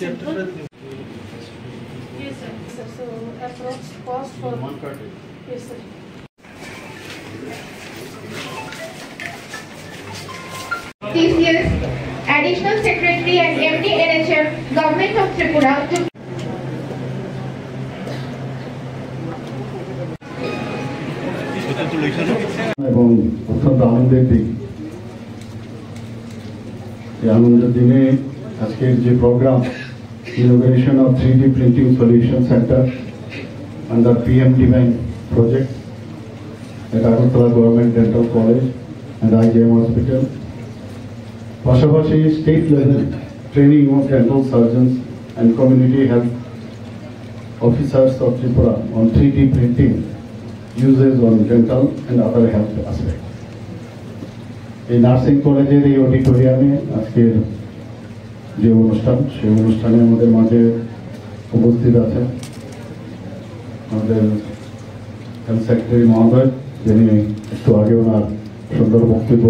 Yes, sir. So approx cost for 130. Yes, sir. TCS, Additional Secretary and MD NHM, Government of Tripura to এবং অত্যন্ত আনন্দের দিক। এই আনন্দের দিনে আজকের যে programme innovation of 3D printing solution centre under PMDivine project at Agartala Government Dental College and IGM Hospital, পাশাপাশি state level training of dental surgeons and community health officers of Tripura on 3D printing uses on dental and other health aspects. এই nursing কলেজের এই অডিটোরিয়ামে আজকের যে অনুষ্ঠান সেই অনুষ্ঠানে আমাদের মাঝে উপস্থিত আছেন আমাদের হেলথ সেক্রেটারি মহোদয়, যিনি একটু আগে ওনার সুন্দর বক্তব্য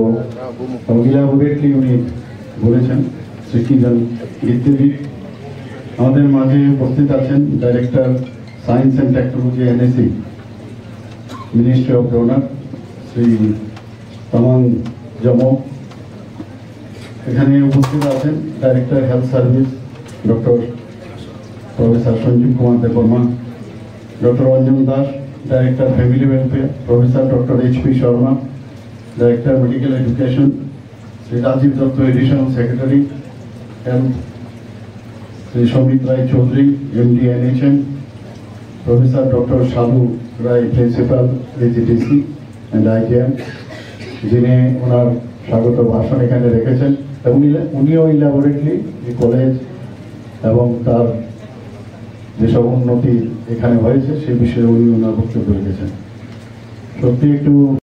এবং ইলাবোরেটলি উনি বলেছেন। শ্রীকিজন গীতিবিদ আমাদের মাঝে উপস্থিত আছেন director science and technology NSE ministry of DoNER Shri Taman Jamak. এখানে উপস্থিত আছেন director health service doctor professor Sanjeev Kumar Debbarma, doctor Anjan Das director family welfare, professor doctor HP Sharma director medical education, Shri Rajib Dutta additional secretary health, Shri Samit Roy Chowdhury MD NHM, professor doctor Sadhu Roy principal AGTC and IGM, যিনি ওনার স্বাগত ভাষণ এখানে রেখেছেন এবং উনিও ইলাবোরেটলি এই কলেজ এবং তার যেসব উন্নতি এখানে হয়েছে সেই বিষয়ে উনি ওনার বক্তব্য রেখেছেন। সত্যি একটু